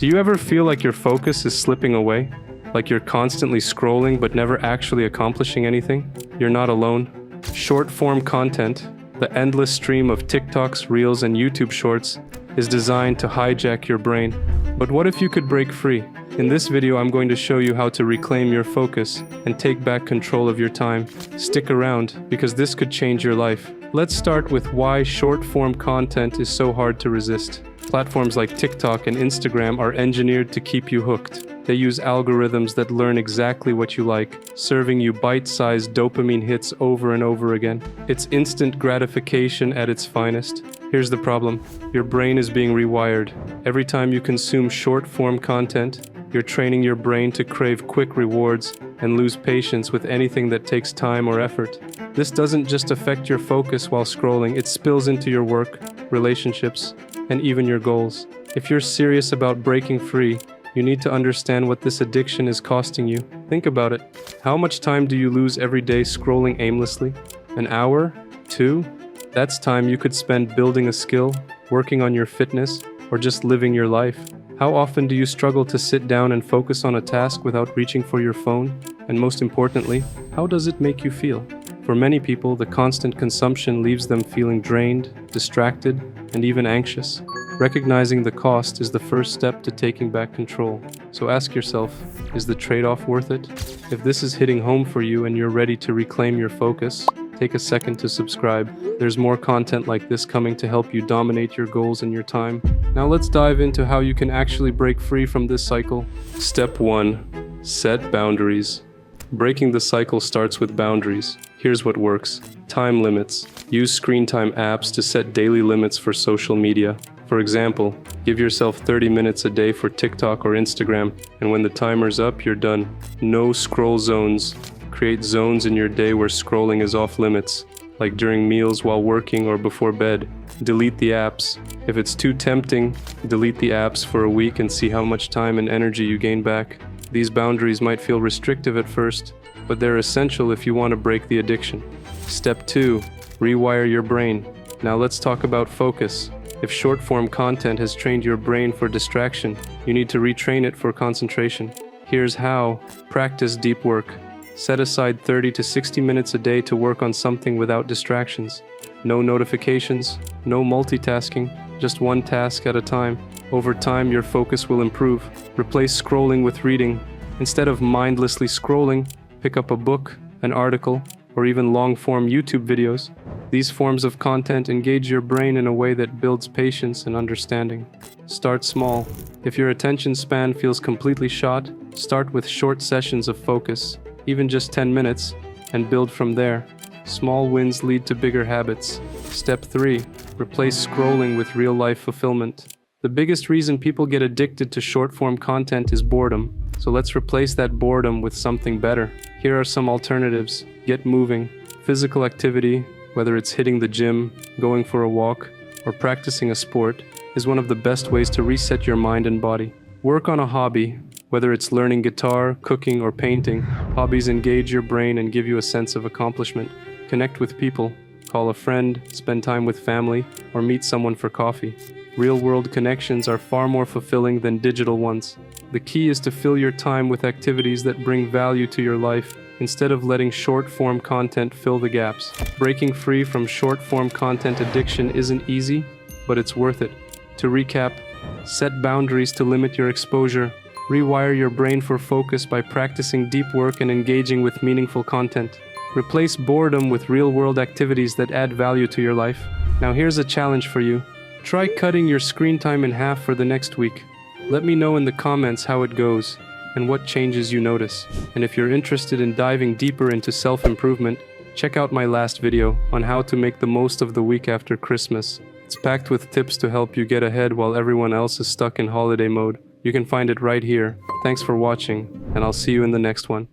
Do you ever feel like your focus is slipping away? Like you're constantly scrolling but never actually accomplishing anything? You're not alone. Short-form content, the endless stream of TikToks, Reels, and YouTube Shorts, is designed to hijack your brain. But what if you could break free? In this video, I'm going to show you how to reclaim your focus and take back control of your time. Stick around, because this could change your life. Let's start with why short-form content is so hard to resist. Platforms like TikTok and Instagram are engineered to keep you hooked. They use algorithms that learn exactly what you like, serving you bite-sized dopamine hits over and over again. It's instant gratification at its finest. Here's the problem. Your brain is being rewired. Every time you consume short-form content, you're training your brain to crave quick rewards and lose patience with anything that takes time or effort. This doesn't just affect your focus while scrolling, it spills into your work, relationships, and even your goals. If you're serious about breaking free, you need to understand what this addiction is costing you. Think about it. How much time do you lose every day scrolling aimlessly? An hour? 2? That's time you could spend building a skill, working on your fitness, or just living your life. How often do you struggle to sit down and focus on a task without reaching for your phone? And most importantly, how does it make you feel? For many people, the constant consumption leaves them feeling drained, distracted, and even anxious. Recognizing the cost is the first step to taking back control. So ask yourself, is the trade-off worth it? If this is hitting home for you and you're ready to reclaim your focus, take a second to subscribe. There's more content like this coming to help you dominate your goals and your time. Now let's dive into how you can actually break free from this cycle. Step 1. Set boundaries. Breaking the cycle starts with boundaries. Here's what works. Time limits. Use screen time apps to set daily limits for social media. For example, give yourself 30 minutes a day for TikTok or Instagram, and when the timer's up, you're done. No scroll zones. Create zones in your day where scrolling is off limits, like during meals, while working, or before bed. Delete the apps. If it's too tempting, delete the apps for a week and see how much time and energy you gain back. These boundaries might feel restrictive at first, but they're essential if you want to break the addiction. Step 2. Rewire your brain. Now let's talk about focus. If short-form content has trained your brain for distraction, you need to retrain it for concentration. Here's how. Practice deep work. Set aside 30 to 60 minutes a day to work on something without distractions. No notifications, no multitasking, just one task at a time. Over time, your focus will improve. Replace scrolling with reading. Instead of mindlessly scrolling, pick up a book, an article, or even long-form YouTube videos. These forms of content engage your brain in a way that builds patience and understanding. Start small. If your attention span feels completely shot, start with short sessions of focus, even just 10 minutes, and build from there. Small wins lead to bigger habits. Step 3. Replace scrolling with real-life fulfillment. The biggest reason people get addicted to short-form content is boredom. So let's replace that boredom with something better. Here are some alternatives. Get moving. Physical activity, whether it's hitting the gym, going for a walk, or practicing a sport, is one of the best ways to reset your mind and body. Work on a hobby, whether it's learning guitar, cooking, or painting. Hobbies engage your brain and give you a sense of accomplishment. Connect with people. Call a friend, spend time with family, or meet someone for coffee. Real-world connections are far more fulfilling than digital ones. The key is to fill your time with activities that bring value to your life, instead of letting short-form content fill the gaps. Breaking free from short-form content addiction isn't easy, but it's worth it. To recap, set boundaries to limit your exposure. Rewire your brain for focus by practicing deep work and engaging with meaningful content. Replace boredom with real-world activities that add value to your life. Now here's a challenge for you. Try cutting your screen time in half for the next week. Let me know in the comments how it goes and what changes you notice. And if you're interested in diving deeper into self-improvement, check out my last video on how to make the most of the week after Christmas. It's packed with tips to help you get ahead while everyone else is stuck in holiday mode. You can find it right here. Thanks for watching, and I'll see you in the next one.